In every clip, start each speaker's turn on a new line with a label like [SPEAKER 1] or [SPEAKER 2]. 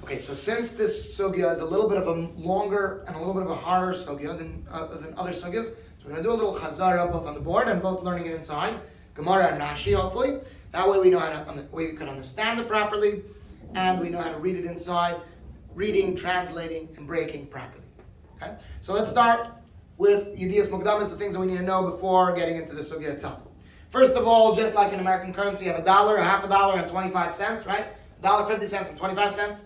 [SPEAKER 1] Okay, so since this sugya is a little bit of a longer and a little bit of a harder sugya than other sugyas, so we're going to do a little Chazara both on the board and both learning it inside. Gemara and Rashi, hopefully. That way we know we can understand it properly, and we know how to read it inside, reading, translating, and breaking properly. Okay, so let's start with Yedias Mukdamas, the things that we need to know before getting into the sugya itself. First of all, just like in American currency, you have $1, a half a dollar, and 25 cents, right? $1.50 and 25 cents,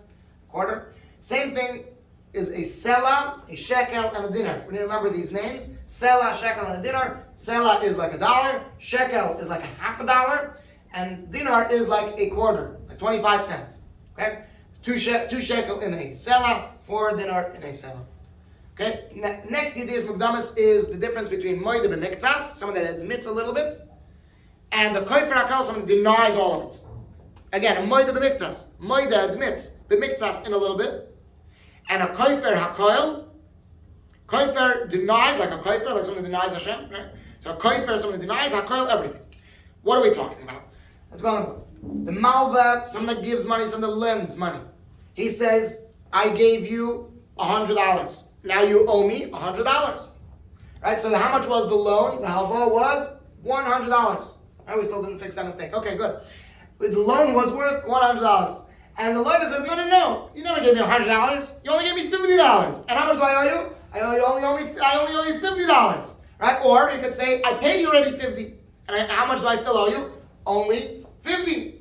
[SPEAKER 1] quarter. Same thing is a sela, a shekel, and a dinar. We need to remember these names. Sela, shekel, and a dinar. Sela is like $1, shekel is like a half a dollar, and dinar is like a quarter, like 25 cents. Okay? Two shekel in a sela, 4 dinar in a sela. Okay? Next Yedias Mukdamas is the difference between mודה במקצת, someone that admits a little bit, and the kofer hakol, someone who denies all of it. Again, a mודה במקצת. Mודה admits במקצת in a little bit. And a kofer hakol, kofer denies, like a kofer, like someone who denies Hashem, right? So a kofer is someone who denies hakol, everything. What are we talking about? Let's go on. The malva, someone that gives money, someone that lends money. He says, I gave you $100. Now you owe me $100. Right? So how much was the loan? The halva was $100. Right? We still didn't fix that mistake. Okay, good. The loan was worth $100. And the lawyer says, no. You never gave me $100. You only gave me $50. And how much do I owe you? I only owe you $50. Right? Or you could say, I paid you already $50. And how much do I still owe you? Only $50.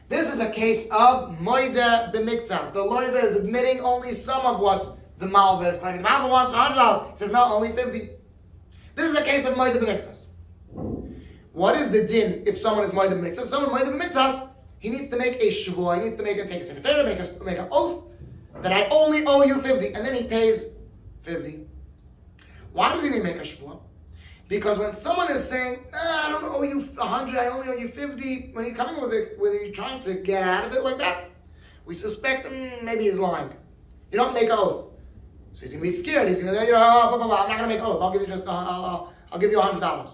[SPEAKER 1] This is a case of mודה במקצת. The lawyer is admitting only some of what the malva is claiming. The malva wants $100. He says, no, only $50. This is a case of mודה במקצת. What is the din if someone is mודה במקצת? If someone is mודה במקצת, he needs to make a שבועה. He needs to take a secretary, make an oath that I only owe you 50, and then he pays 50. Why does he need to make a שבועה? Because when someone is saying, I don't owe you 100, I only owe you 50, when he's coming with it, when he's trying to get out of it like that, we suspect maybe he's lying. You don't make an oath. So he's going to be scared. He's going to say, I'm not going to make an oath. I'll give you I'll give you $100.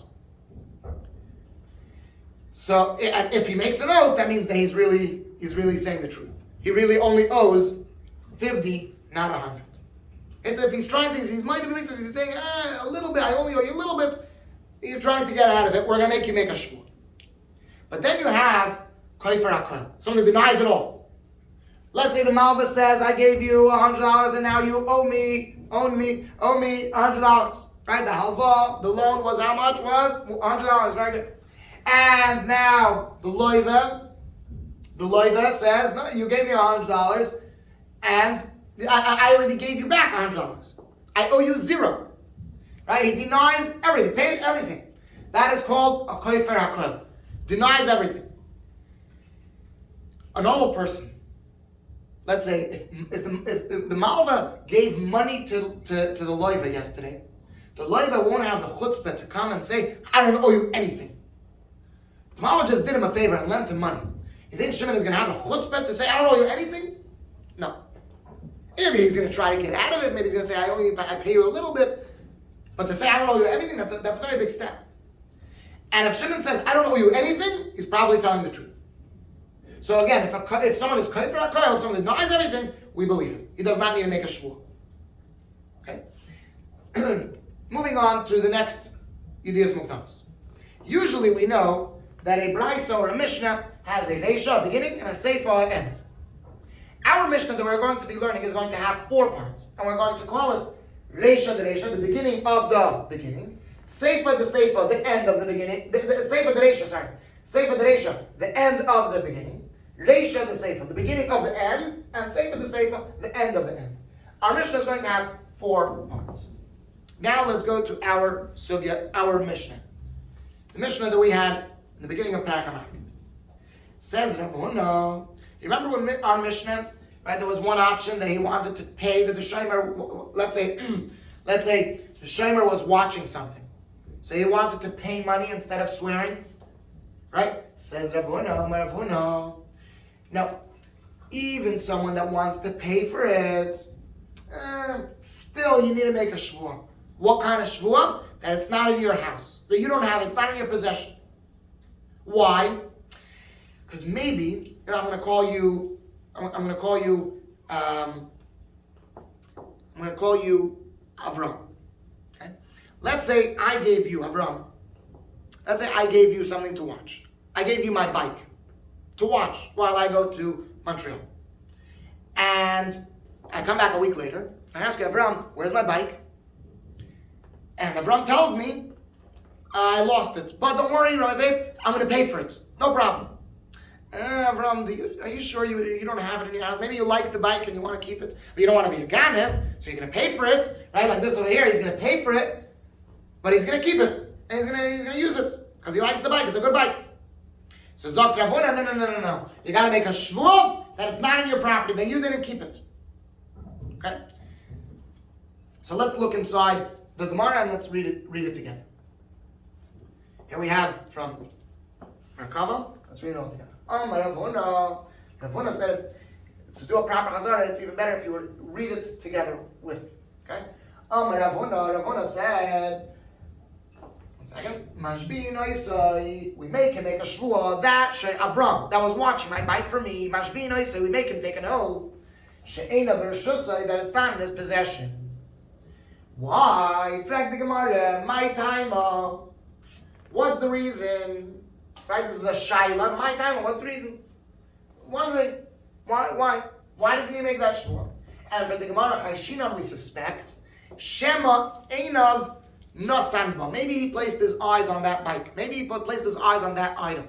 [SPEAKER 1] So if he makes an oath, that means that he's really saying the truth. He really only owes 50, not 100. And so if he's trying to, he's saying, a little bit, I only owe you a little bit, you're trying to get out of it, we're going to make you make a shvur. But then you have kofer hakol, someone who denies it all. Let's say the malva says, I gave you $100 and now you owe me $100. Right? The halva, the loan was how much? Was $100, right? Good. And now the loiva says, no, you gave me $100 and I already gave you back $100. I owe you $0. Right? He denies everything, paid everything. That is called a kofer hakol. Denies everything. A normal person, let's say, if the malva gave money to the loiva yesterday, the loiva won't have the chutzpah to come and say, I don't owe you anything. The malva just did him a favor and lent him money. You think Shimon is going to have the chutzpah to say, I don't owe you anything? No. Maybe he's going to try to get out of it. Maybe he's going to say, I pay you a little bit. But to say, I don't owe you everything, that's a very big step. And if Shimon says, I don't owe you anything, he's probably telling the truth. So again, if someone is kofer hakol, someone denies everything, we believe him. He does not need to make a shvur. Okay? Moving on to the next Yedias Mukdamas. Usually we know that a Brysa or a Mishnah has a רישא, a beginning, and a סיפא, end. Our Mishnah that we're going to be learning is going to have 4 parts, and we're going to call it רישא, the beginning of the beginning, סיפא, the end of the beginning, סיפא, רישא, the end of the beginning, רישא, the beginning of the end, and סיפא, the end of the end. Our Mishnah is going to have 4 parts. Now let's go to our sugya, our Mishnah. The Mishnah that we had in the beginning of Parkway. Says Rav Huna. You remember when our Mishnah, right? There was one option that he wanted to pay the shomer. Let's say the shomer was watching something, so he wanted to pay money instead of swearing, right? Says Rav Huna. Now, even someone that wants to pay for it, still you need to make a shvua. What kind of shvua? That it's not in your house, that you don't have it, it's not in your possession. Why? Because maybe I'm going to call you I'm going to call you Avram. Okay? Let's say I gave you, Avram, let's say I gave you something to watch. I gave you my bike to watch while I go to Montreal. And I come back a week later, and I ask you, Avram, where's my bike? And Avram tells me, I lost it. But don't worry, babe, I'm going to pay for it. No problem. Avram, are you sure you don't have it in your house? Maybe you like the bike and you want to keep it, but you don't want to be a ganev, so you're going to pay for it, right? Like this over here, he's going to pay for it, but he's going to keep it, and he's going to use it, because he likes the bike. It's a good bike. So Zok Rav Huna, no. You got to make a shvuah that it's not in your property, that you didn't keep it. Okay? So let's look inside the Gemara and let's read it together. Here we have from Merkava. Let's read it all together. Rav Huna. Rav Huna said to do a proper Chazara, it's even better if you would read it together with me. Okay? Rav Huna said, משביעין, we make him make a shvuah that Avram, that was watching my bike for me. משביעין, we make him take an oath. She'ena bershusay, that it's not in his possession. Why? Frag the Gemara, my time. What's the reason? Right, this is a shaila. My time. What's the reason? Wondering why doesn't he make that shvuah? And for the Gemara Chayshinon, we suspect Shema Einav Nosanba. Maybe he placed his eyes on that bike. Maybe he placed his eyes on that item.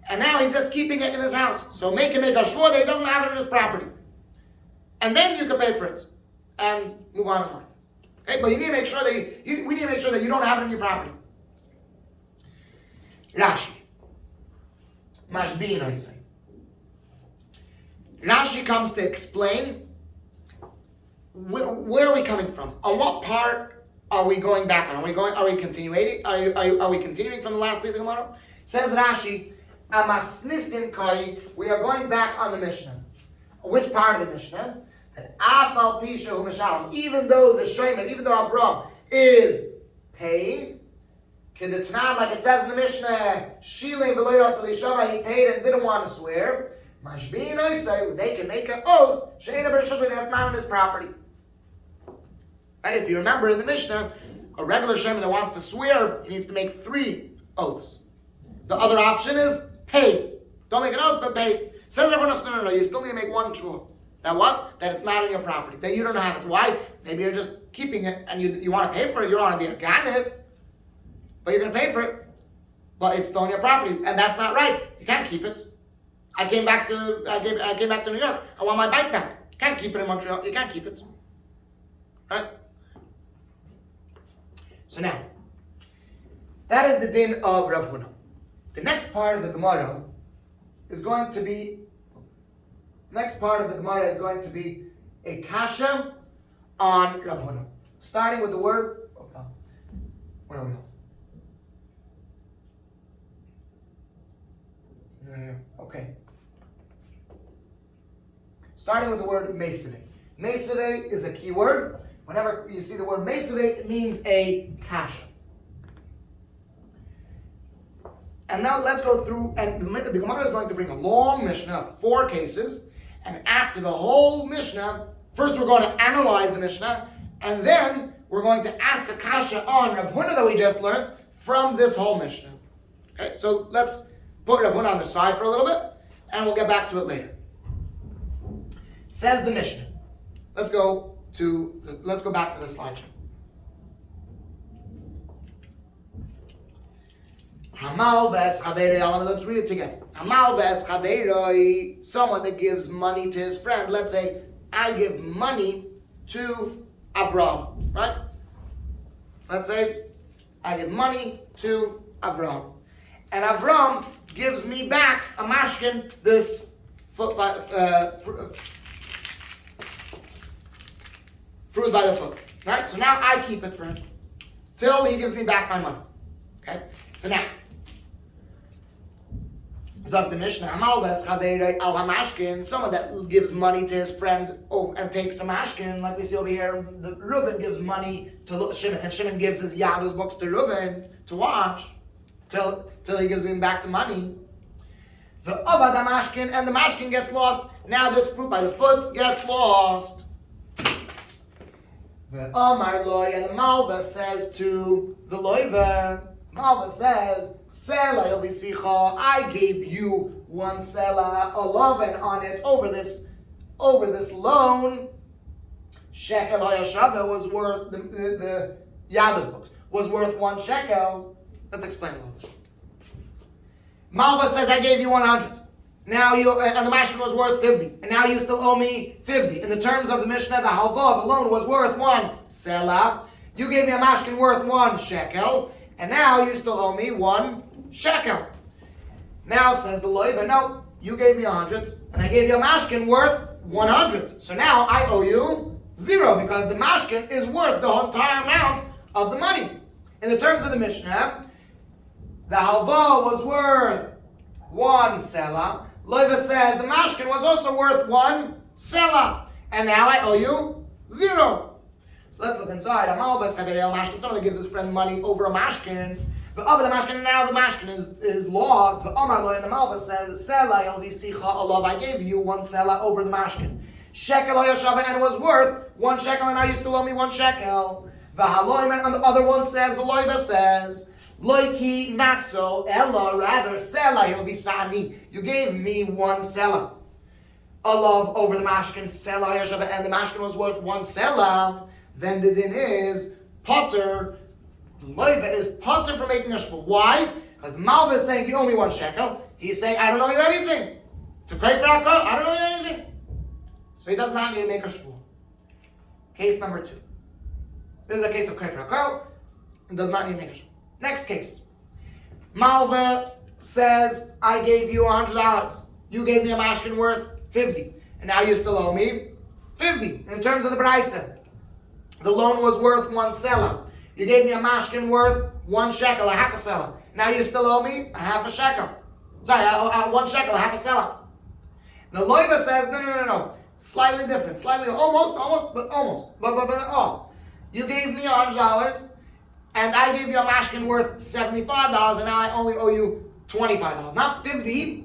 [SPEAKER 1] And now he's just keeping it in his house. So make him make a shvuah that he doesn't have it in his property. And then you can pay for it. And move on in life. Okay? But you need to make sure that we need to make sure that you don't have it in your property. Rashi. Mashbi'in, I say. Rashi comes to explain where are we coming from? On what part are we going back on? Are we continuing? Are we continuing from the last piece of Gemara? Says Rashi, Amasnisin kai, we are going back on the Mishnah. Which part of the Mishnah? That Afal Pisha Hu Mishalem, even though the Shomer, even though Avram is paying, Kedetnan, like it says in the Mishnah, Shilei v'lo yiratzeh l'ishava, he paid and didn't want to swear. Mashbi'in, I say, they can make an oath, she'ena bershusay, that's not on his property. Right? If you remember in the Mishnah, a regular Shomer that wants to swear, he needs to make 3 oaths. The other option is pay. Don't make an oath, but pay. Says everyone else, no, you still need to make 1 true. That what? That it's not in your property. That you don't have it. Why? Maybe you're just keeping it and you want to pay for it. You don't want to be a ganev, but you're going to pay for it. But it's still in your property, and that's not right. You can't keep it. I came back to New York. I want my bike back. You can't keep it in Montreal. You can't keep it. Right? So now, that is the Din of Rav Huna. The next part of the Gemara is going to be a kasha on Rav Huna. Starting with the word, where are we? Okay. Starting with the word mesave. Mesave is a key word. Whenever you see the word mesave, it means a kasha. And now let's go through, and the Gemara is going to bring a long Mishnah, 4 cases, and after the whole Mishnah, first we're going to analyze the Mishnah, and then we're going to ask a kasha on Rav Huna that we just learned from this whole Mishnah. Okay, so let's put Rav Huna on the side for a little bit, and we'll get back to it later. Says the Mishnah. Let's go back to the slideshow. Hamal ves chaverei, let's read it together. Hamal ves chaverei, someone that gives money to his friend. Let's say I give money to Avram, right? Let's say I give money to Avram, and Avram gives me back a mashkin, this fruit by the foot, right? So now I keep it for him till he gives me back my money. Okay, so now. Zog the Mishnah, someone that gives money to his friend and takes a mashkin, like we see over here, the Reuven gives money to Shimon, and Shimon gives his Yados books to Reuven to watch till he gives him back the money. The avad mashkin, and the mashkin gets lost. Now this fruit by the foot gets lost. The Amar loy, and the Malva says to the loiva, Malva says, Sela ilvisicha, I gave you one sela, a loven on it over this loan. Shekel hayashava was worth the Yabba's books was worth 1 shekel. Let's explain a little bit. Malva says, I gave you 100. Now and the mashkin was worth 50. And now you still owe me 50. In the terms of the Mishnah, the halva, the loan, was worth 1 sela. You gave me a mashkin worth 1 shekel. And now you still owe me 1 shekel. Now says the loiva, no, you gave me 100. And I gave you a mashkin worth 100. So now I owe you 0 because the mashkin is worth the entire amount of the money. In the terms of the Mishnah, the halva was worth 1 sela. Loiva says the mashkin was also worth 1 sela. And now I owe you 0. So let's look inside. Someone gives his friend money over a mashkin. But over the mashkin, now the mashkin is lost. But Omar Lo, and the Malva says, Sela elvisicha alav, I gave you 1 sela over the mashkin. Shekel hayashava, and it was worth 1 shekel, and now you still owe me 1 shekel. V'haloim, and the other one says, the loiva says, Loiki not so, ella, rather, sela elvisani. You gave me 1 sela. Alav over the mashkin, sela hayashava, and the mashkin was worth 1 sela. Then the din is potter. Loiva is potter for making a shvua. Why? Because Malva is saying you owe me 1 shekel. He's saying I don't owe you anything. To pay for alcohol, I don't owe you anything. So he does not need to make a shvua. Case number 2. This is a case of pay for alcohol and does not need to make a shvua. Next case. Malva says I gave you $100. You gave me a mashkin worth 50, and now you still owe me 50. In terms of the Brysa, the loan was worth 1 sela. You gave me a mashkin worth 1 shekel, a half a sela. Now you still owe me a half a shekel. Sorry, 1 shekel, a half a sela. The loiva says, no. Slightly different. Slightly, almost. But you gave me $100, and I gave you a mashkin worth $75, and now I only owe you $25. Not $50,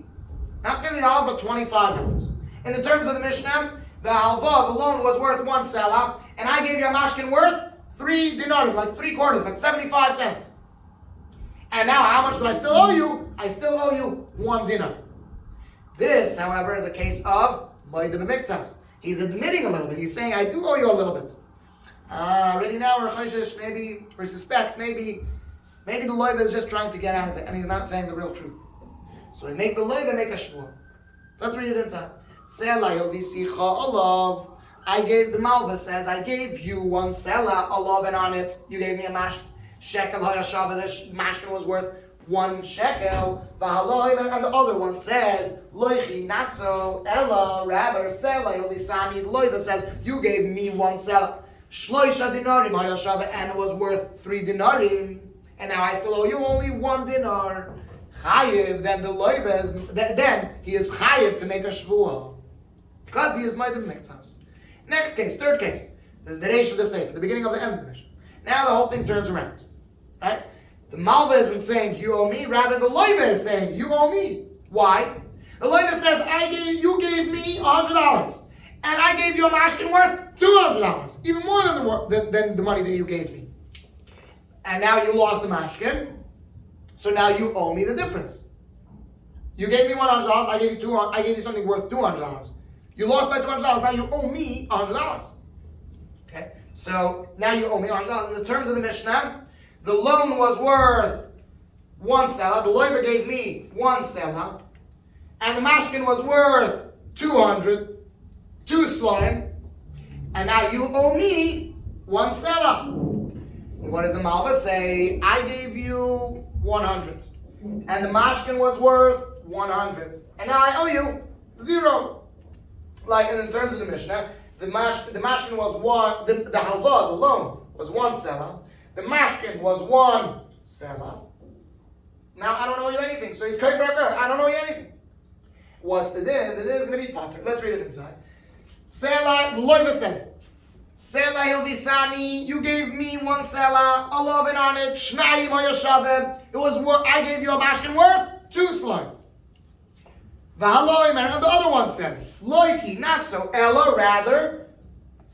[SPEAKER 1] but $25. In the terms of the Mishnah, the halva, the loan, was worth 1 sela, and I gave you a mashkin worth 3 dinarim, like 3/4, like 75 cents. And now how much do I still owe you? I still owe you 1 dinar. This, however, is a case of mודה במקצת. He's admitting a little bit. He's saying, I do owe you a little bit. Already now, maybe, we suspect, maybe the loiva is just trying to get out of it, and he's not saying the real truth. So he make the loiva make a shvua. So let's read it inside. Sela ilvisicha alav. The Malva says, I gave you 1 sela, a loven on it. You gave me a mashkin. Shekel hayashava, the mashkin was worth 1 shekel. V'haloim, and the other one says, loichi not so, ella, rather, sela ilvisani. The Loiva says, you gave me 1 sela. Shloisha dinarim hayashava, and it was worth 3 dinarim. And now I still owe you only 1 dinar. Chayiv, then the Loiva is, then he is chayiv to make a shvua. Because he is made of miktas. Next case, third case. This is the רישא the סיפא, the beginning of the end of the Mishnah. Now the whole thing turns around. Right? The Malva isn't saying you owe me, rather the loiva is saying you owe me. Why? The loiva says you gave me $100, and I gave you a mashkin worth $200, even more than the money that you gave me. And now you lost the mashkin, so now you owe me the difference. You gave me $100, I gave you something worth $200. You lost my $200, now you owe me $100. Okay? So now you owe me $100. In the terms of the Mishnah, the loan was worth 1 sela. The loiva gave me 1 sela. And the mashkin was worth 200, 2 sloim. And now you owe me 1 sela. What does the Malva say? I gave you 100. And the mashkin was worth 100. And now I owe you 0. Like in terms of the Mishnah, the mashkin was 1, the halva, the loan, was 1 sela. The mashkin was 1 sela. Now I don't owe you anything. So he's kayfraka. I don't owe you anything. What's the din? The din is going to be potter. Let's read it inside. Sela, the loiva says, Sela hilvisani, you gave me 1 sela, a loven on it, shnayim hayashavim. It was I gave you a mashkin worth 2 slime. V'haloim, and the other one says, loiki, not so, ella, rather,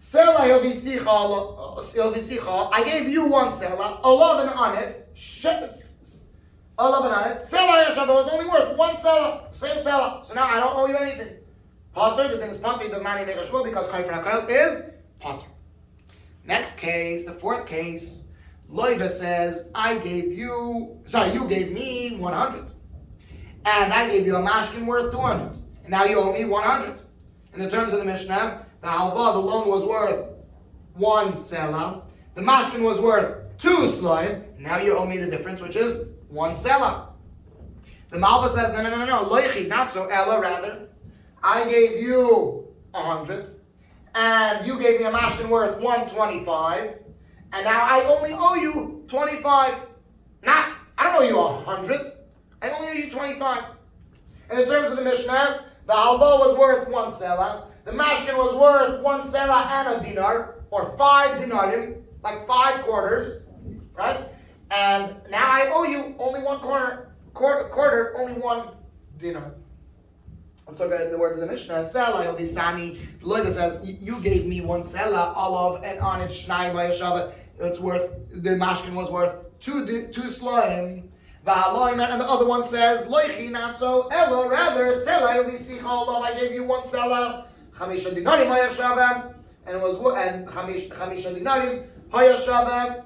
[SPEAKER 1] sela hilvisicha, I gave you one sela, olav on it, olav on it, sela yashava was only worth one sela, same sela, so now I don't owe you anything. Potter, the din is potter, he does not need to make a shvua because chayfer hakayot is potter. Next case, the fourth case, Loiva says, you gave me 100. And I gave you a mashkin worth 200. And now you owe me 100. In the terms of the Mishnah, the halva, the loan was worth 1 sela. The mashkin was worth 2 sloim. Now you owe me the difference, which is 1 sela. The Malva says, no, loichi, not so, ella, rather. I gave you 100. And you gave me a mashkin worth 125. And now I only owe you 25. I don't owe you 100. I only owe you 25. In the terms of the Mishnah, the halva was worth 1 sela. The mashkin was worth 1 sela and a dinar, or 5 dinarim, like 5 quarters, right? And now I owe you only 1 quarter, only 1 dinar. Let's look at the words of the Mishnah. Sela, he'll be sani. The Loiva says, you gave me 1 sela, olav, and on it shnai v'yashava. It's worth, the mashkin was worth 2 sloim. And the other one says, loichi, not so, elo, rather, sela, he'll be sicha, olav, I gave you 1 sela, chamisha dinarim v'yashava, and it was, and chamisha dinarim v'yashava,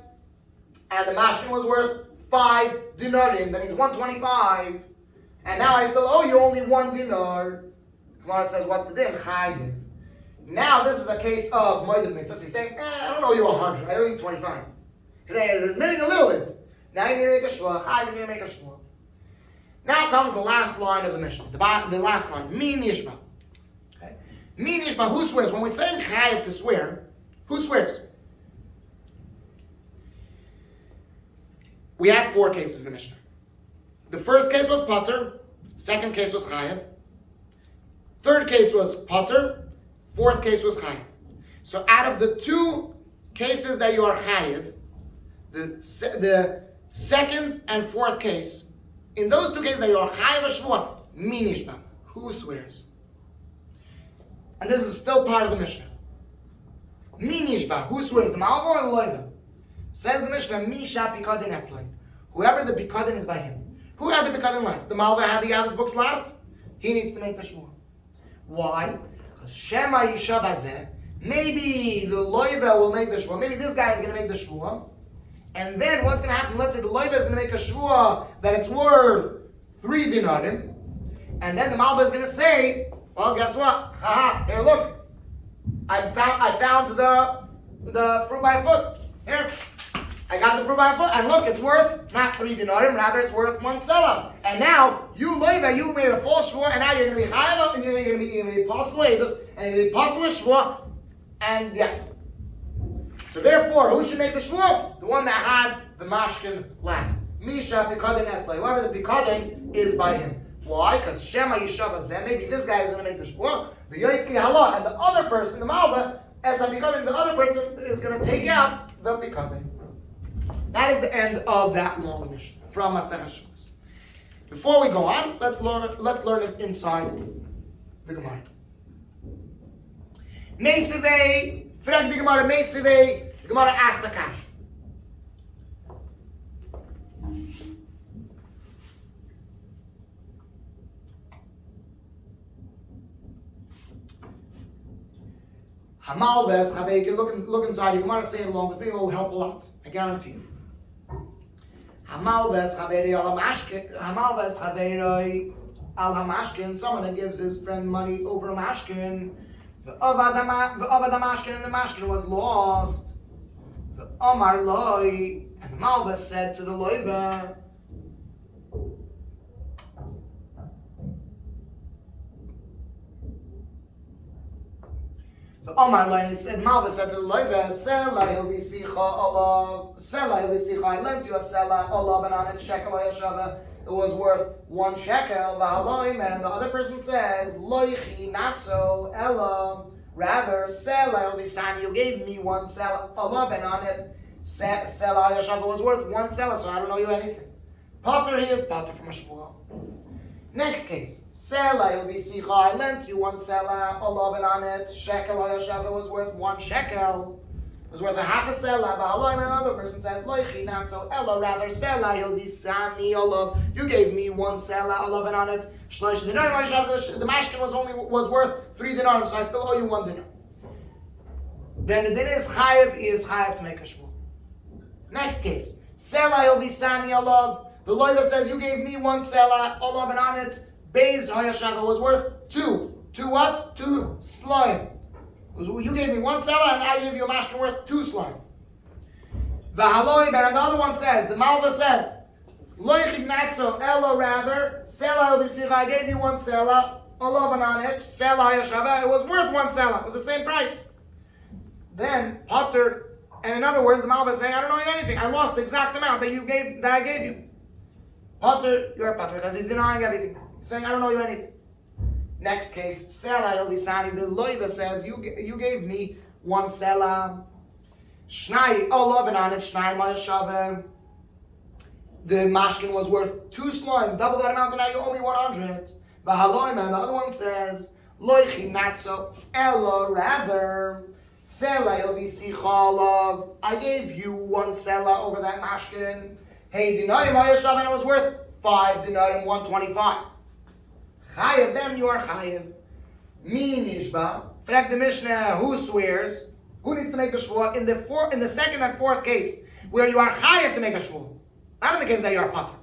[SPEAKER 1] and the mashkin was worth 5 dinarim, that means 125. And now I still owe you only 1 dinar. Gemara says, what's the din? Chayiv. Now this is a case of mokdemot. He's saying, I don't owe you 100, I owe you 25. He's saying, it's admitting a little bit. Now you need to make a shvua. Chayiv, you need to make a shvua. Now comes the last line of the Mishnah. The last line. Min yishma. Okay? Min yishma, who swears? When we're saying chayiv to swear, who swears? We have 4 cases in the Mishnah. The first case was Potter, second case was Chayev, third case was Potter, fourth case was Chayev. So out of the 2 cases that you are Chayev, the second and fourth case, in those 2 cases that you are Chayev a Shvua, Minishba, who swears? And this is still part of the Mishnah. Minishba, who swears? The Malva or the Loiva? Says the Mishnah, Misha Pikadin Etzlin. Whoever the Pikadin is by him. Who had the Bekadin last? The Malva had the other books last? He needs to make the Shvua. Why? Because Shema Yishav Hazeh, maybe the Loiva will make the Shvua. Maybe this guy is going to make the Shvua. And then what's going to happen? Let's say the Loiva is going to make a Shvua that it's worth 3 dinarim. And then the Malva is going to say, well, guess what? Haha, here, look. I found the fruit by a foot. Here. I got the fruit by a foot, and look, it's worth not 3 dinarim, rather it's worth 1 sela. And now, you Loiva, you made a false shvua, and now you're going to be chayav, and you're going to be possible, and you're going to be possible shvua, and yeah. So therefore, who should make the shvua? The one that had the mashkin last. Misha Pikadin Etzlai. Whoever the Pikadin is by him. Why? Because Shema Yishav Hazeh, maybe this guy is going to make the shvua, the Yoitzi Halah, and the other person, the Malva, as a Pikadin, the other person is going to take out the Pikadin. That is the end of that long Mishnah from Masechah Shabbos. Before we go on, let's learn it inside the Gemara. Meisivei, frag the Gemara, Meisivei, the Gemara asked the Kash. Hamalves, look inside. You Gemara say it along with me. It will help a lot. I guarantee you. Hamalves Haveri al Hamashkin. Someone that gives his friend money over a mashkin. The Avad Hamashkin, and the mashkin was lost. The Omar Loi, and Malves said to the Loiva, the Omar line said, Malva said to the Loiva, Sela hilvisicha olav, Sela hilvisicha, I lent you a Sela olav, and on it shekel yashava, it was worth 1 shekel, v'haloim, and the other person says, Loichi, not so, ela, rather, Sela hilvisani, you gave me 1 Sela olav, and on it, Sela yashava was worth 1 Sela, so I don't owe you anything. Potter, he is Potter from a Shvuah. Next case. Sela il bisicha, I lent you one sela, olovin on it, shekel hayashava was worth 1 shekel. It was worth a half a sela, but another person says, loichi, not so ella, rather sela, he'll be sani olov. You gave me 1 sela, olovin on it, shlosh dinar, the mashkin was worth 3 dinars, so I still owe you 1 dinar. Then the din is chayev to make a shvua. Next case. Sela il bisani olov. The loiva says, you gave me 1 sela, olov and on it, beis hayashava was worth 2. 2 what? 2 slime. You gave me 1 sela and I gave you a mashkin worth 2 slime. V'haloi, and the other one says, the malva says, loichig natso, ella rather, sela il bisicha, I gave you 1 sela, olov and on it, sela hayashava, it was worth 1 sela, it was the same price. Then, Potter, and in other words, the Malva is saying, I don't know you anything. I lost the exact amount that I gave you. Potter, you're a Potter, because he's denying everything. He's saying, I don't know you anything. Next case, Sela el Bisani, the Loiva says, you gave me 1 Sela. Shnai, loving on it, Shnai Mayashave. The mashkin was worth 2 sloim, double that amount, and now you owe me 100. V'haloim, and the other one says, Loichi, not so, Ella, rather. Sela il bisicha, I gave you 1 sela over that mashkin. Hey, dinarim hayashav, and it was worth 5 dinarim, 125. Chayev, then you are chayev. Mi nishba. Frag the Mishnah, who swears? Who needs to make the shvua? In the second and fourth case, where you are chayev to make a shvua. Not in the case that you are pater.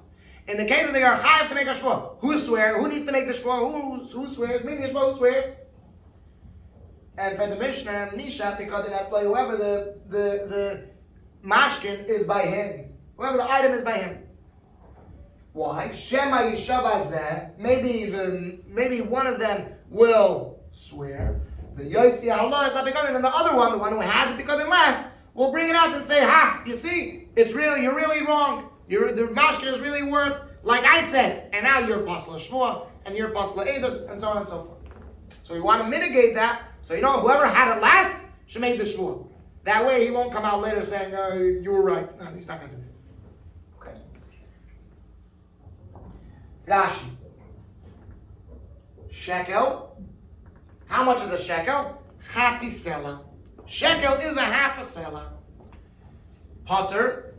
[SPEAKER 1] In the case that you are chayev to make a shvua. Who swears? Who needs to make the shvua? Who swears? Mi nishba, who swears? And for the Mishnah, Nisha, because that's like whoever the mashkin is by him. Whoever the item is by him. Why? Shema Yishavazeh, maybe one of them will swear. The Yotzi Allah is Abikadim, and the other one, the one who had the Bikadim last, will bring it out and say, ha, you see, you're really wrong. The mashkin is really worth, like I said, and now you're Pasla Shmuah, and you're Pasla Eidos, and so on and so forth. So we want to mitigate that. So whoever had it last should make the shvua. That way he won't come out later saying, you were right. No, he's not going to do it. Okay. Rashi. Shekel. How much is a shekel? Chatzi sela. Shekel is a half a sela. Potter.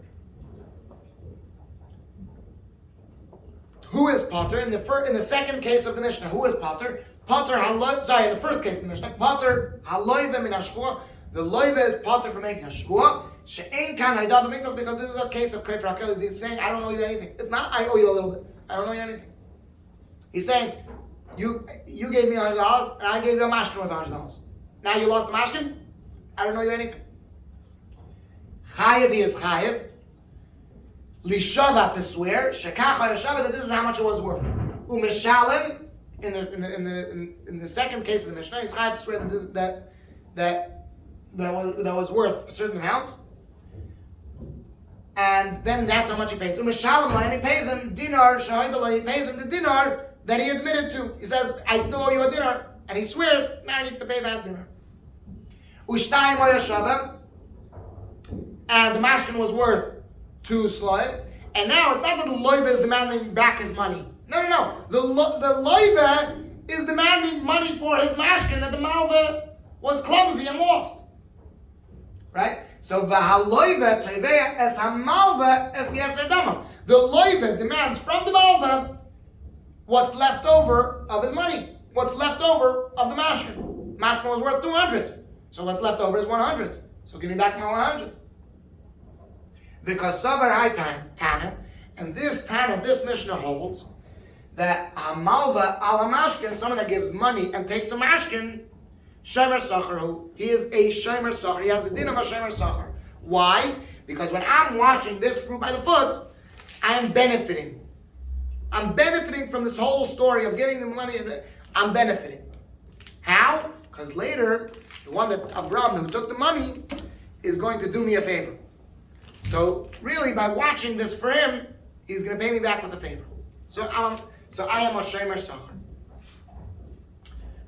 [SPEAKER 1] Who is Potter? In the second case of the Mishnah, who is Potter? Potter haloi, sorry, in the first case of the Mishnah, Potter haloiva min hashvua. The loiva is Potter for making a shvua. She'ein kan haidah b'mitzvos, because this is a case of kafir hakel. He's saying, I don't owe you anything. It's not, I owe you a little bit. I don't owe you anything. He's saying, you gave me $100 and I gave you a mashkin worth $100. Now you lost the mashkin. I don't owe you anything. Chayev is chayev. Lishava to swear. Shekach hayashava, that this is how much it was worth. Umishalem. In the second case of the Mishnah, he's chayav to swear that was worth a certain amount, and then that's how much he pays. And he pays him dinar. He pays him the dinar that he admitted to. He says, "I still owe you a dinar," and he swears now he needs to pay that dinar. And the mashkin was worth 2 sloim, and now it's not that the loiva is demanding back his money. No. The loiva is demanding money for his mashkin that the malva was clumsy and lost. Right? So v'haloiva tevea es hamalva es yeser dama. The loiva demands from the malva what's left over of his money. What's left over of the mashkin. Mashkin was worth 200. So what's left over is 100. So give me back my 100. Because Savar Hai Tana, and this Tana, this Mishnah holds that a malva ala mashkin, someone that gives money and takes a mashkin, shomer sachar, he is a shomer sachar. He has the din of a shomer sachar. Why? Because when I'm watching this fruit by the foot, I am benefiting. I'm benefiting from this whole story of giving the money. I'm benefiting. How? Because later, the one that Avram who took the money is going to do me a favor. So really, by watching this for him, he's going to pay me back with a favor. So I am a shomer sachar.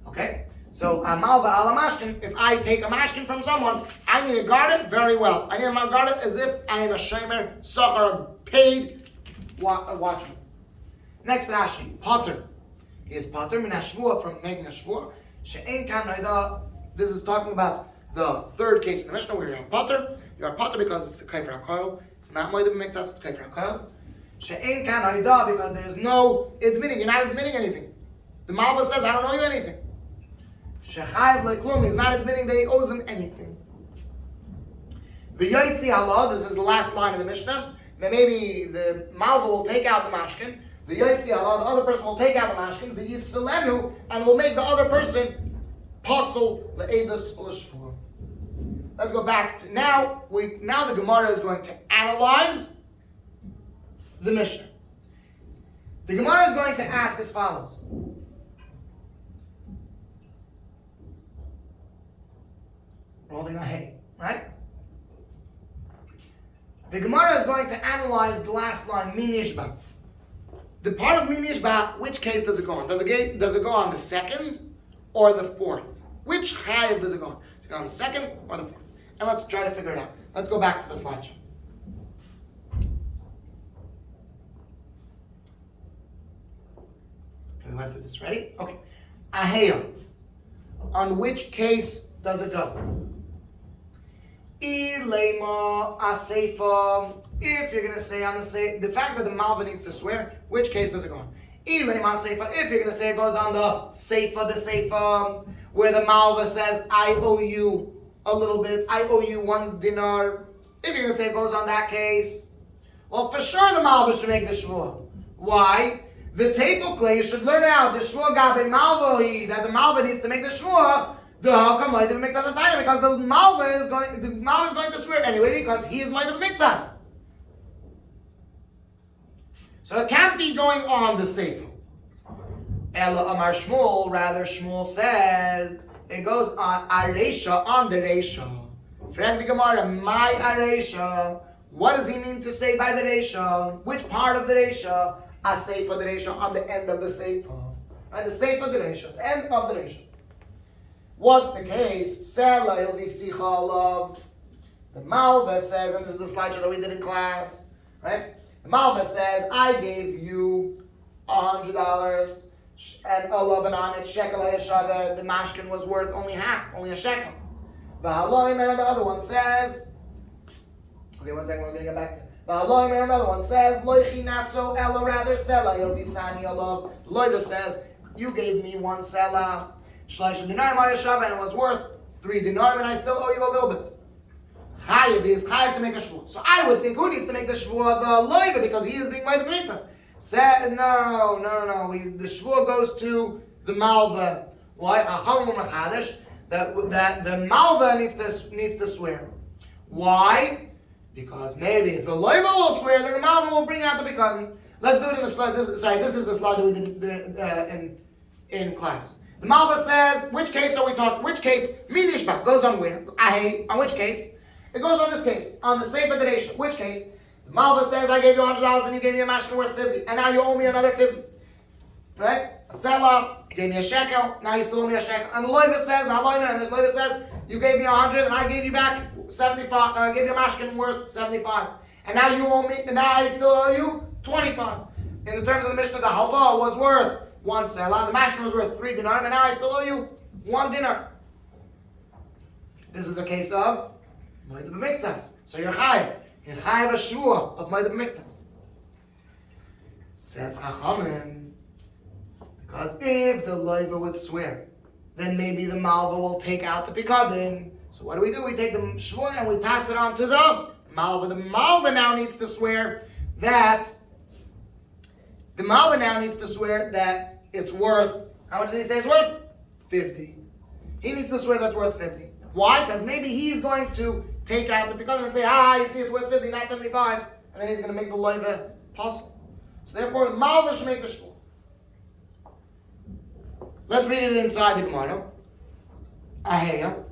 [SPEAKER 1] Okay? So a malva ala mashkin, if I take a mashkin from someone, I need to guard it very well. I need to guard it as if I am a shomer sachar, paid watchman. Next Rashi, Potter. He is pater min hashvua from making a shvua. She'ein kan naida. This is talking about the third case in the Mishnah where you're pater. You are pater because it's a kaifer hakoil. It's not moed b'miktzas. It's kaifer hakoil. She'ein kan naida because there is no admitting. You're not admitting anything. The Malva says, I don't owe you anything. Shechayev leklum. He's not admitting that he owes him anything. V'yoytzi Allah. This is the last line of the Mishnah. Maybe the Malva will take out the mashkin. V'yoytzi Allah. The other person will take out the mashkin. V'yivselenu, and will make the other person pasul le'edus l'shvua. Let's go back to now. Now the Gemara is going to analyze the Mishnah. The Gemara is going to ask as follows. We're holding a hay, right? The Gemara is going to analyze the last line, min nishba. The part of min nishba, which case does it go on? Does it go on the second or the fourth? Which chayiv does it go on? Does it go on the second or the fourth? And let's try to figure it out. Let's go back to the slideshow. We went through this. Ready? Okay. Aheya. On which case does it go? Ilema aseifa. If you're going to say on the fact that the Malva needs to swear, which case does it go on? Ilema aseifa. If you're going to say it goes on the seifa, where the Malva says, I owe you a little bit, I owe you 1 dinar. If you're going to say it goes on that case, well, for sure the Malva should make the shvua. Why? The Timecodes, you should learn out the shvua gabe Malva, that the Malva needs to make the shvua. Because the Malva is going to swear anyway because he is moed b'miktzas. So it can't be going on the Sefer. Ela Amar Shmuel, rather Shmuel says it goes on רישא, on the רישא. Friend the Gemara, my רישא. What does he mean to say by the רישא? Which part of the רישא? A Sefer the רישא, on the end of the Sefer. Right, the Sefer the רישא, the end of the רישא. What's the case? The Malva says, and this is the slideshow that we did in class, right? The Malva says, I gave you $100 and $11 shekel hayashava. The mashkin was worth only half, only a shekel. And the other one says, okay, 1 second, we're going to get back to it. And another one says, loichi natso ella, rather sela yil bisani alav. Loiva says, you gave me 1 sela. Shleisha dinar ma'yashav, and it was worth 3 dinar, and I still owe you a little bit. Chayiv is chayiv to make a shvua. So I would think, who needs to make the shvua? The loiva, because he is being moed b'miktzas. Said, no. The shvua goes to the Malva. Why? That the Malva needs to swear. Why? Because maybe if the loiva will swear, then the Malva will bring out the bikadim. Let's do it in the slide. This is the slide that we did in class. The Malva says, which case are we talking? Which case? Min nishba goes on where? Ahe. On which case? It goes on this case. On the Sefer Dirish. Which case? The Malva says, I gave you $100 and you gave me a mashkin worth 50. And now you owe me another 50. Right? A selah, you gave me a shekel, now you still owe me a shekel. And the loiva says, and the loiva says, you gave me 100 and I gave you back 75. I gave you a mashkin worth 75. And now you owe me, and now I still owe you 25. In the terms of the Mishnah, the halva was worth 1 selah, the mashkin was worth 3 dinar, and now I still owe you 1 dinar. This is a case of mode b'miktzas. So you're chayiv. You're chayiv a shvua of mode b'miktzas. Says Chachamim, because if the loiva would swear, then maybe the malva will take out the pikadin. So what do? We take the shvua and we pass it on to the malva. The malva now needs to swear that it's worth, how much did he say it's worth? 50. He needs to swear that's worth 50. Why? Because maybe he's going to take out the pikadin and say, you see it's worth 50, not 75. And then he's going to make the loiva possible. So therefore, the malva should make the shvua. Let's read it inside the Gemara. Aheya.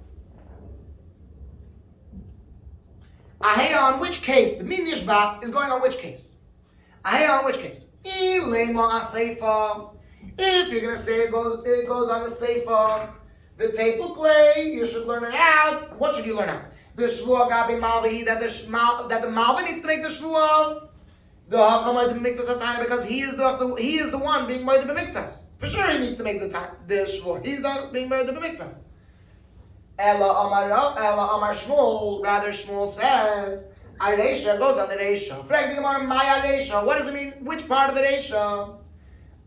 [SPEAKER 1] Aheya on which case? The min nishba is going on which case? Aheya on which case? Ilema aseifa. If you're going to say it goes on the seifa, the Timecodes, you should learn it out. What should you learn out? The shvua gabi malvi, that the malva needs to make the shvua. The hakama the mixas atana, because he is the one being moed b'miktzas. For sure he needs to make the shvua. He's not being married to the miktas. Ella Amar Shmuel, rather Shmuel says, רישא goes on the רישא. Frag the Gemara, Maya רישא. What does it mean? Which part of the רישא?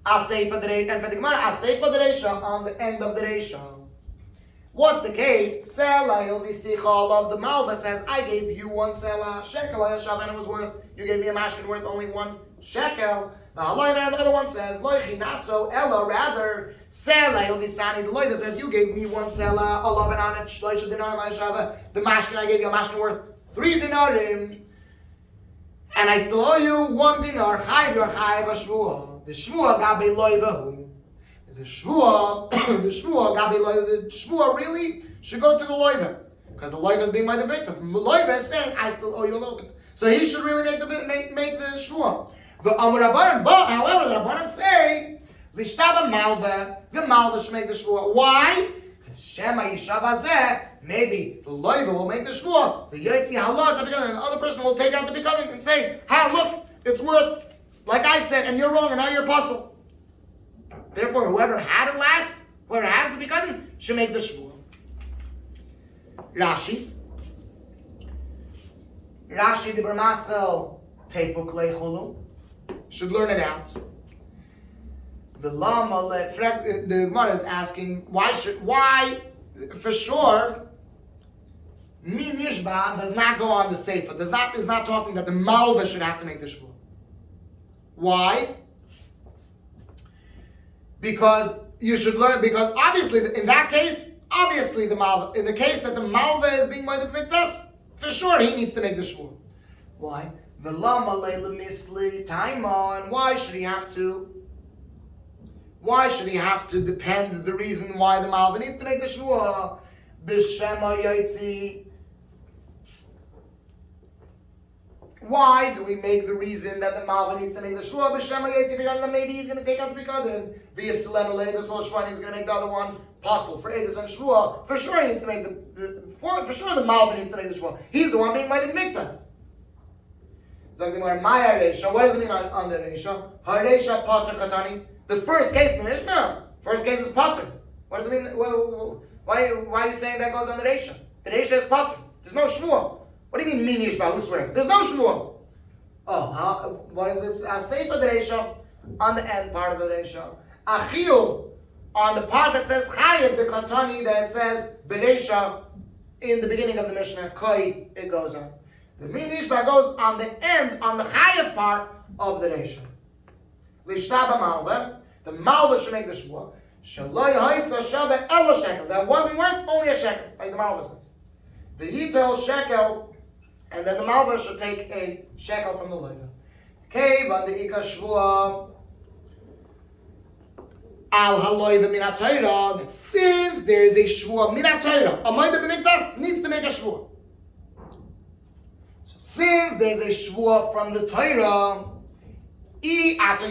[SPEAKER 1] סיפא the רישא. And for the Gemara, סיפא the רישא, on the end of the רישא. What's the case? Sela Hilvisichal of the Malva says, I gave you 1 sela shekel, and it was worth, you gave me a mashkin worth only 1 shekel. The Halainer and the other one says, Loichi, not so, Ella, rather, Sela Hilvisani, the Loiva says, you gave me 1 sela, 11 on it, Shloisha dinar l'Yeshava, the mashkin, I gave you a mashkin worth 3 dinarim, and I still owe you 1 dinar, Chayiv your Chayiv a Shvuah. The Shvuah gabe Loivahu. The Shvuah really should go to the Loiva, because the Loiva is being my debate. The Loiva is saying, I still owe you a little bit. So he should really make the Shvuah. But however, the Rabbanan say, Lishtaba Malva, the Malva should make the Shvuah. Why? Shema Yishavazeh, maybe the Loiva will make the Shvuah. The Yotzi Halas, and the other person will take out the Bikadim and say, look, it's worth, like I said, and you're wrong, and now you're puzzled. Therefore, whoever had it last, whoever has the Bikadim, should make the Shvuah. Rashi, the Bermasel, Teipuk Leichulu, should learn it out. The Gemara is asking, why, for sure, Min Yishba does not go on the Sefer, is not talking that the Malva should have to make the Shvuah. Why? Because you should learn, because obviously, in that case, the Malva, in the case that the Malva is being made of mitzvahs, for sure he needs to make the Shvuah. Why? The Lama Leila Misli Taimon, why should he have to depend the reason why the Malva needs to make the Shvuah? B'Shema Yaitzi. Why do we make the reason that the Malva needs to make the Shvuah? B'Shema Yaitzi, because maybe he's going to take out the Bikadim. V'Yif Selem Eledus Ol Shvuah, he's going to make the other one possible for Edus and Shvuah. For sure he needs to make for sure the Malva needs to make the Shvuah. He's the one being made of mitzvahs. So Maya רישא, what does it mean on the רישא? רישא Pater Katani. The first case in the Mishnah, first case is Pater. What does it mean? Why are you saying that goes on the רישא? The רישא is Pater. There's no Shvuah. What do you mean Min Yishba? Who swears? There's no Shvuah. What is this? סיפא the רישא, on the end part of the רישא. Achiyuv, on the part that says Chayiv, the Katani that says B'Rishא, in the beginning of the Mishnah, Koi, it goes on. The Min Yishba goes on the end, on the Chayiv part of the רישא. Lishtaba Malva, the Malva should make the Shvuah. Shaloi Haisa Shava Elo Shekel, that wasn't worth only a shekel, like the Malva says. The Yitel Shekel, and then the Malva should take a shekel from the Loiva. Kevan the Ika Shvuah Al Haloiva Min HaTorah, since there is a Shvuah Min HaTorah, a Moda B'Mitzvahs needs to make a Shvuah. So since there's a Shvuah from the Torah, you can't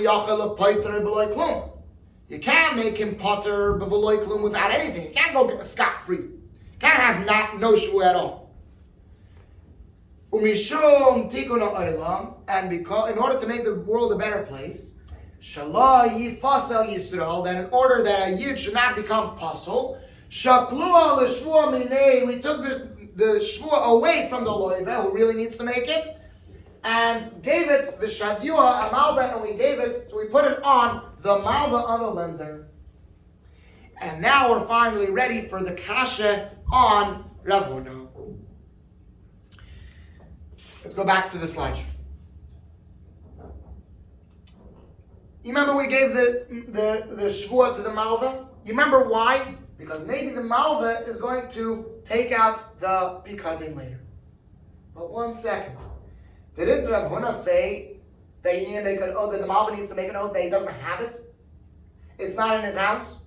[SPEAKER 1] make him potter b'v'loy klum without anything. You can't go scot-free. You can't have no shvuah at all. Umishum tikun ha'olam, and because in order to make the world a better place, shala yifasel Yisrael, that in order that a yid should not become puzzle, shaklua l'shvuah minei, we took the shvuah away from the loiva who really needs to make it, and gave it the shadyua, a malva, and we put it on the malva of the lender. And now we're finally ready for the kasha on Rav Huna. Let's go back to the slideshow. You remember we gave the shvuah to the malva? You remember why? Because maybe the malva is going to take out the bikadim later. But 1 second. Didn't Rav Huna say that you need to make an oath, that the Malva needs to make an oath that he doesn't have it? It's not in his house.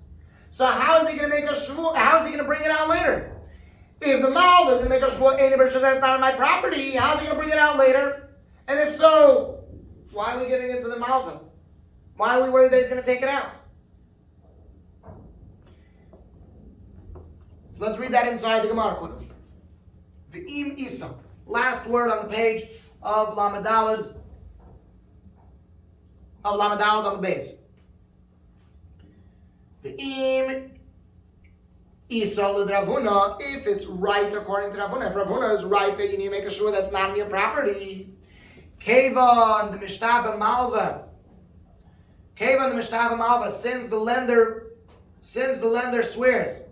[SPEAKER 1] So how is he going to make a shvuah? How is he going to bring it out later? If the Malva is going to make a shvuah, anybody says it's not on my property, how is he going to bring it out later? And if so, why are we giving it to the Malva? Why are we worried that he's going to take it out? Let's read that inside the Gemara quickly. V'im Isa, last word on the page of Lamadalad on the base. Ve'im isol Rav Huna, if it's right according to Rav Huna, if Rav Huna is right that you need to make a shvua that's not in your property, Kevan the Mishtaba Malva, Kevan the Mishtaba Malva, since the lender swears.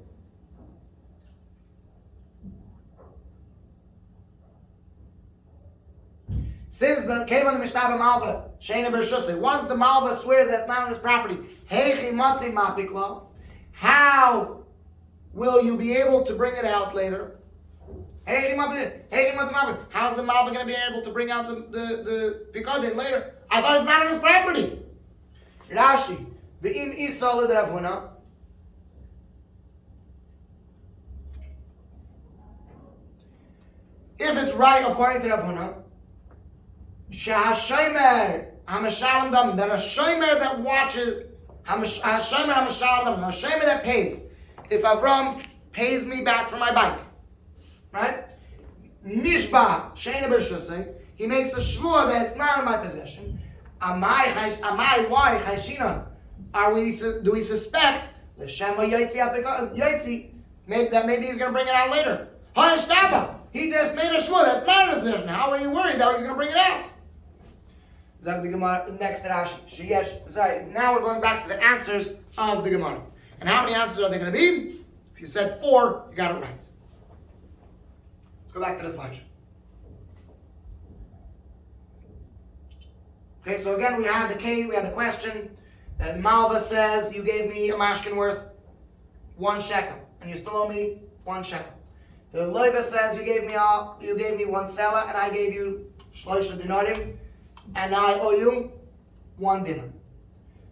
[SPEAKER 1] Since the Kevan the Mishtaba Malva, Sheina Bershusay, once the Malva swears that it's not on his property, Heichi Matzi Mapikla, how will you be able to bring it out later? How's the Malva going to be able to bring out the Pikadin later? I thought it's not on his property. Rashi, Ve'im Isol Rav Huna. If it's right according to Rav Huna, Shahashomer Hamashalam Dam, that a shomer that watches, Hashomer Hamashalam Dam, a shomer that pays. If Avram pays me back for my bike, right? Nishba Sheina Bershusay, he makes a shvua that it's not in my possession. Amai why Chashinon? Do we suspect the Shema Yotzi that maybe he's going to bring it out later? He just made a shvua that's not in his possession. How are you worried that he's going to bring it out? Next to Rashi. Now we're going back to the answers of the Gemara. And how many answers are there going to be? If you said 4, you got it right. Let's go back to the slideshow. Okay, so again we had the question. Malva says you gave me a mashkin worth 1 shekel, and you still owe me 1 shekel. The Loiva says you gave me 1 sela, and I gave you shloisha dinarim, and now I owe you 1 dinar.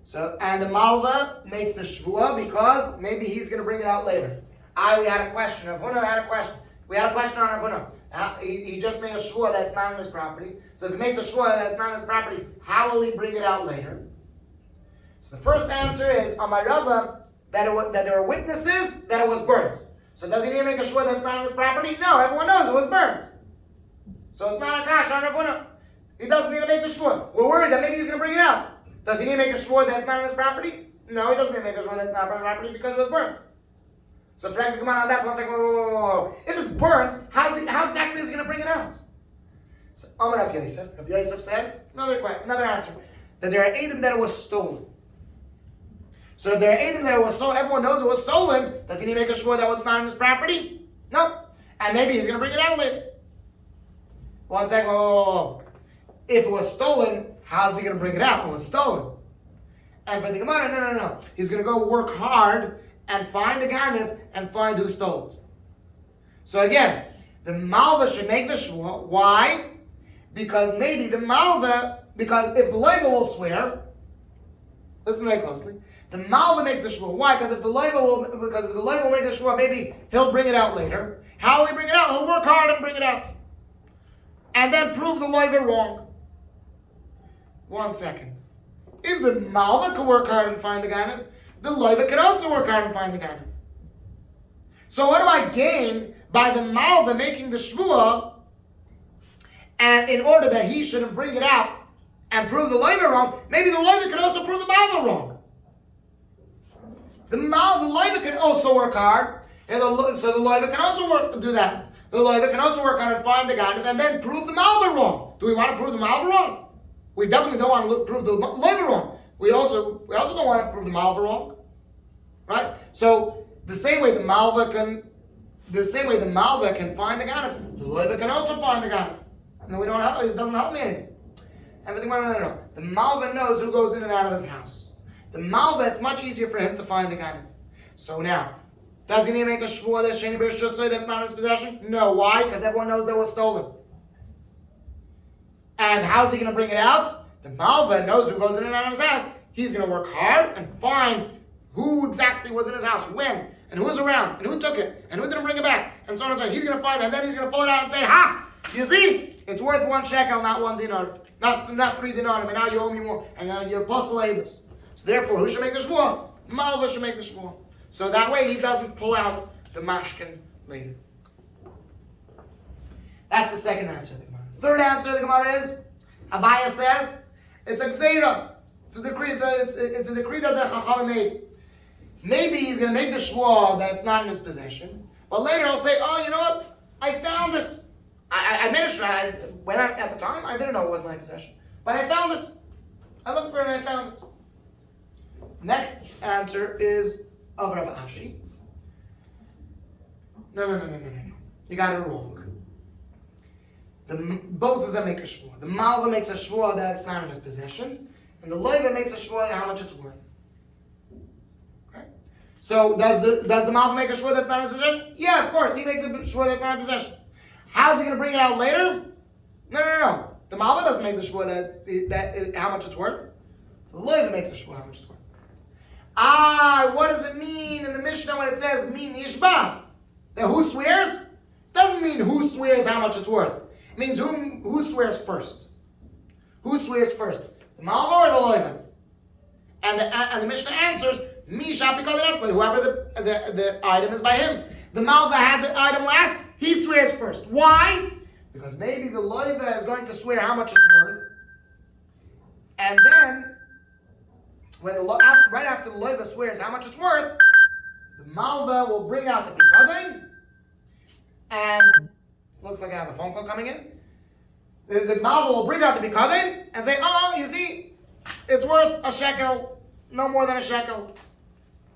[SPEAKER 1] So, and the Malva makes the shvua because maybe he's going to bring it out later. We had a question. Rav Huna had a question. We had a question on Rav Huna. He just made a shvua that's not on his property. So if he makes a shvua that's not on his property, how will he bring it out later? So the first answer is on my Rava that there were witnesses that it was burnt. So does he need to make a shvua that's not on his property? No, everyone knows it was burnt. So it's not a kash on Rav Huna. He doesn't need to make the shvua. We're worried that maybe he's going to bring it out. Does he need to make a shvua that's not on his property? No, he doesn't need to make a shvua that's not on his property because it was burnt. So frankly, come on that 1 second. Whoa. If it's burnt, how exactly is he going to bring it out? So Amar Rav Yosef says, another answer, that there are eidim that it was stolen. So if there are eidim that it was stolen, everyone knows it was stolen, does he need to make a shvua that was not on his property? No. And maybe he's going to bring it out later. 1 second. Whoa. If it was stolen, how's he going to bring it out? It was stolen. And for the Gemara, no. He's going to go work hard and find the Ganav and find who stole it. So again, the Malva should make the shvua. Why? Because maybe the Malva, because if the Leiva will swear, listen very closely, the Malva makes the shvua. Why? Because if the Leiva will make the shvua, maybe he'll bring it out later. How will he bring it out? He'll work hard and bring it out. And then prove the Leiva wrong. 1 second. If the Malva can work hard and find the Ganav, the Leiva can also work hard and find the Ganav. So what do I gain by the Malva making the Shvua, and in order that he shouldn't bring it out and prove the Leiva wrong, maybe the Leiva can also prove the Malva wrong. The Leiva can also work hard, and so the Leiva can also do that. The Leiva can also work hard and find the Ganav and then prove the Malva wrong. Do we want to prove the Malva wrong? We definitely don't want to prove the Leiva wrong. We also don't want to prove the Malva wrong, right? So the same way the Malva can find the Ganav, the Leiva can also find the Ganav. And it doesn't help me anything. Everything, no. The Malva knows who goes in and out of his house. The Malva, it's much easier for him to find the Ganav. So now, does he need to make a shvua that Sheini Bershusay that's not in his possession? No. Why? Because everyone knows that was stolen. And how's he going to bring it out? The Malva knows who goes in and out of his house. He's going to work hard and find who exactly was in his house, when, and who was around, and who took it, and who didn't bring it back, and so on and so on. He's going to find it, and then he's going to pull it out and say, ha! You see? It's worth 1 shekel, not 1 dinar. Not 3 dinar, and now you owe me more, and you're plus labors. So therefore, who should make the shvua? Malva should make the shvua. So that way he doesn't pull out the mashkin later. That's the second answer of the Gemara. Third answer of the Gemara is, Abaya says, it's a gzeira. It's a decree. It's a decree that the Chacham made. maybe he's going to make the shvuah that's not in his possession, but later he'll say, oh, you know what? I found it. I made a shvuah. When at the time, I didn't know it was my possession, but I found it. I looked for it and I found it. Next answer is of Rav Ashi. No. You got it wrong. Both of them make a shvuah. The malva makes a shvuah that's not in his possession, and the loiva makes a shvuah how much it's worth. Okay? So does the malva make a shvuah that's not in his possession? Yeah, of course. He makes a shvuah that's not in his possession. How's he going to bring it out later? No. The malva doesn't make the shvuah that how much it's worth. The loiva makes a shvuah how much it's worth. What does it mean in the Mishnah when it says min yishba? That who swears? Doesn't mean who swears how much it's worth. It means who swears first. Who swears first? The malva or the loiva? And the Mishnah answers, Misha because whoever the item is by him. The malva had the item last, he swears first. Why? Because maybe the loiva is going to swear how much it's worth. And then, right after the loiva swears how much it's worth, the malva will bring out the pikadon, and looks like I have a phone call coming in. The malva will bring out the pikadon and say, oh, you see, it's worth a shekel, no more than a shekel.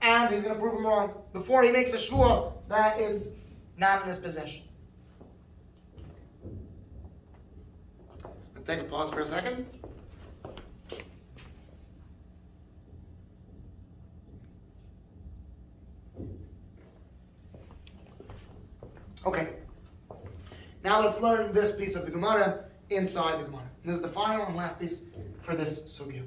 [SPEAKER 1] And he's going to prove him wrong before he makes a shvuah that is not in his possession. Let's take a pause for a second. Okay. Now let's learn this piece of the Gemara inside the Gemara. This is the final and last piece for this sugya.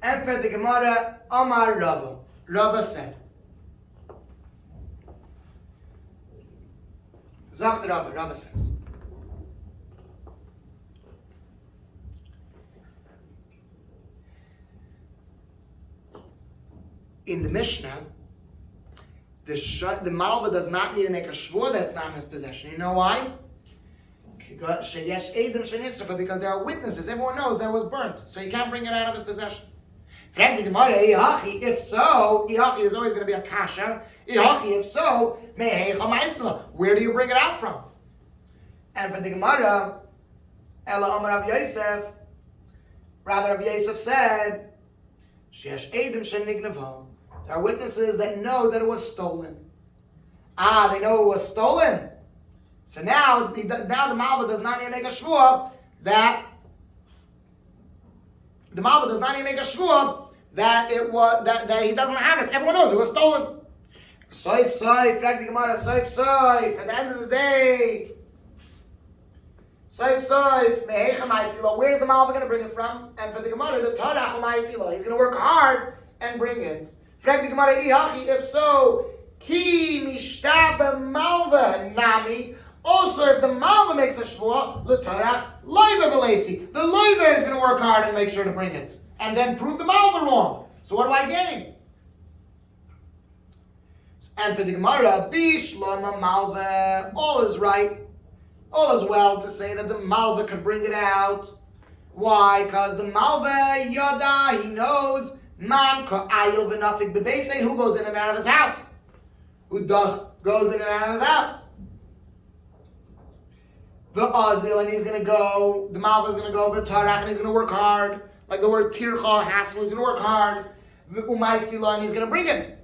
[SPEAKER 1] And for the Gemara, Amar Rava. Rava said, Zakt Rava, Rava says, in the Mishnah, the malva does not need to make a shvuah that's not in his possession. You know why? Because there are witnesses. Everyone knows that it was burnt, so he can't bring it out of his possession. If so, is always going to be a kasha. If so, where do you bring it out from? And for the Gemara, Ella Amar Rav Yosef, rather Rav Yosef said, there are witnesses that know that it was stolen. They know it was stolen. So now the malva does not need to make a shvuah that the malva does not even make a shvuah that it was that he doesn't have it. Everyone knows it was stolen. Soif, frag the Gemara, soif. At the end of the day, soif, where's the malva going to bring it from? And for the Gemara, the tarach u'maisilo, he's going to work hard and bring it. Frag the Gemara, if so, ki mishtaba malva nami. Also, if the malva makes a shvuah, l'tarach loiva v'leisi. The loiva is going to work hard and make sure to bring it, and then prove the malva wrong. So what do I gain? And for the Gemara, bishlama malva, all is right, all is well to say that the malva could bring it out. Why? Because the malva yada, he knows man ka'ayil v'nafik b'beisei, who goes in and out of his house, who goes in and out of his house. The azil, and he's going to go, the malva is going to go, the tarach, and he's going to work hard, like the word tircha, hassle, he's going to work hard, the umaisila, and he's going to bring it.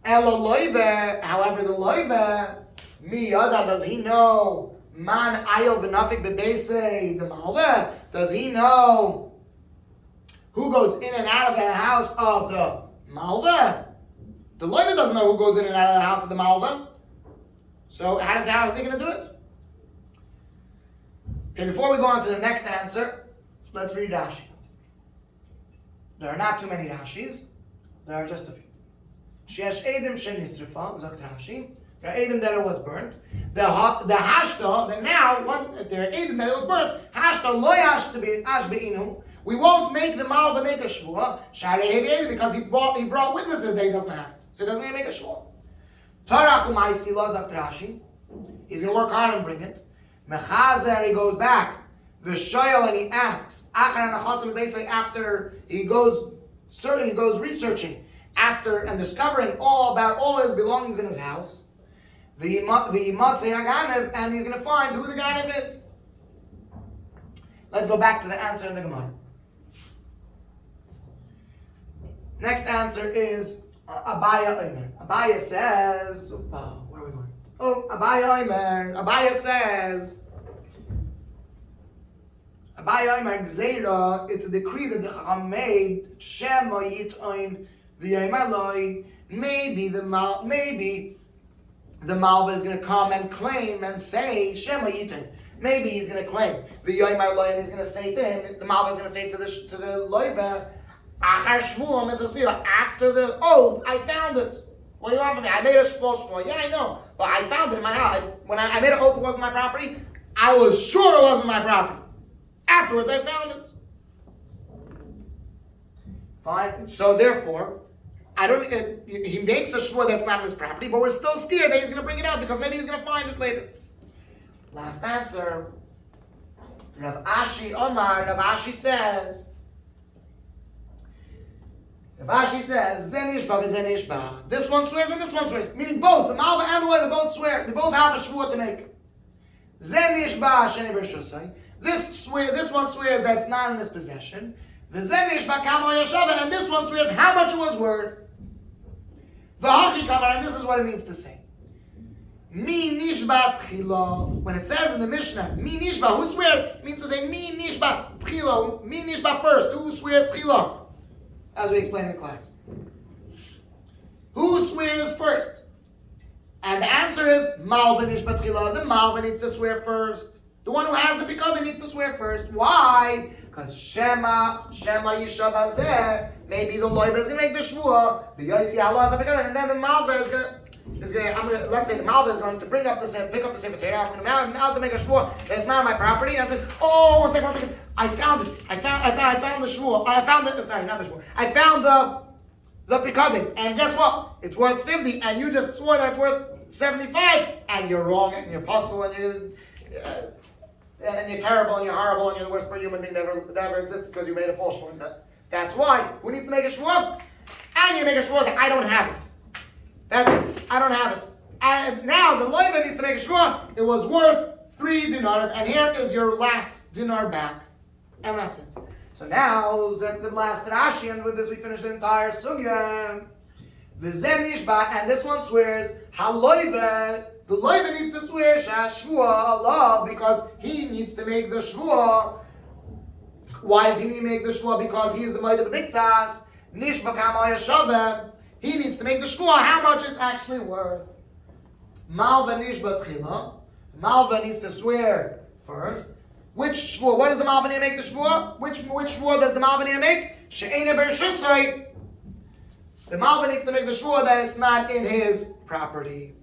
[SPEAKER 1] Elo loive, however, the loive, mi yada, does he know, man ayil v'nafik b'beisei, the malva, does he know who goes in and out of the house of the malva? The loive doesn't know who goes in and out of the house of the malva. So how is he going to do it? Okay, before we go on to the next answer, let's read Rashi. There are not too many Rashis. There are just a few. Sheyesh edim shenisrifa, zakt Rashi. There are edim that it was burnt. The hashta, that now, if there are edim that it was burnt, hashta lo yashbeinu. We won't make the malva make a shvuah, because he brought witnesses that he doesn't have it. So he doesn't even make a shvuah. Tarach u'maisila, zakt Rashi. He's going to work hard and bring it. Mechazer, he goes back. and he asks, after he goes researching, after and discovering all about all his belongings in his house, and he's going to find who the Ganav is. Let's go back to the answer in the Gemara. Next answer is Abaya Omer. Abaya says, where are we going? Abaya Omer. Abaya says, Abaya Omer Gzeira, it's a decree that the Chacham made, Shema Yitoin V'Yomer Loi, maybe the Malva is going to come and claim and say, Shema Yitoin. Maybe he's going to claim V'Yomer Loi, and he's going to say to him, the Malva is going to say to the Loiva, after the oath, I found it. What do you want from me? I made a shvuah. Yeah, I know. But I found it in my house. When I made an oath it wasn't my property, I was sure it wasn't my property. Afterwards, I found it. Fine. So therefore, he makes a shvuah that's not his property, but we're still scared that he's going to bring it out because maybe he's going to find it later. Last answer. Rav Ashi Omar. Rav Ashi says, Zenishba v'zenishba. This one swears and this one swears. Meaning both, the Malva and the Loiva both swear. They both have a shvuah to make. Zenishba sheni bershusai. This one swears that it's not in his possession. V'zenishba kamo yashava. And this one swears how much it was worth. V'hachi kamar. And this is what it means to say. Mi nishba tchilo. When it says in the Mishnah, mi nishba, who swears? It means to say mi nishba tchilo. Mi nishba first. Who swears tchilo? As we explained in the class. Who swears first? And the answer is Malva nishba tchila. The Malva needs to swear first. The one who has the Pikadon needs to swear first. Why? Because Shema Yishav Hazeh. Maybe the Loiva is going to make the Shvuah. And then the Malva is going to. Let's say the Malva is going to pick up the Sefer Torah. I'm going to make a Shvuah that it's not my property. And I said, one second. I found it. I found the Shvuah. I found it. Sorry, not the Shvuah. I found the Pikadon. And guess what? It's worth 50. And you just swore that it's worth 75. And you're wrong. And you're puzzled. And you're terrible. And you're horrible. And you're the worst human being that ever existed because you made a false Shvuah. That's why. Who needs to make a Shvuah? And you make a Shvuah that I don't have it. That's it. I don't have it. And now the Loiva needs to make a shvuah. It was worth 3 dinar, and here is your last dinar back. And that's it. So now, the last Rashi, and with this we finish the entire sugya. V'zeh nishba, and this one swears, ha-Loiva, the Loiva needs to swear, shah-shvuah Allah, because he needs to make the shvuah. Why does he need to make the shvuah? Because he is the mode of במקצת. Nishba kama yashaveh. He needs to make the shvuah how much it's actually worth. Malva nishba tchila. Malva needs to swear first. Which shvuah? What does the Malva need to make the shvuah? Which shvuah does the Malva need to make? She'eino bershusai. The Malva needs to make the shvuah that it's not in his property.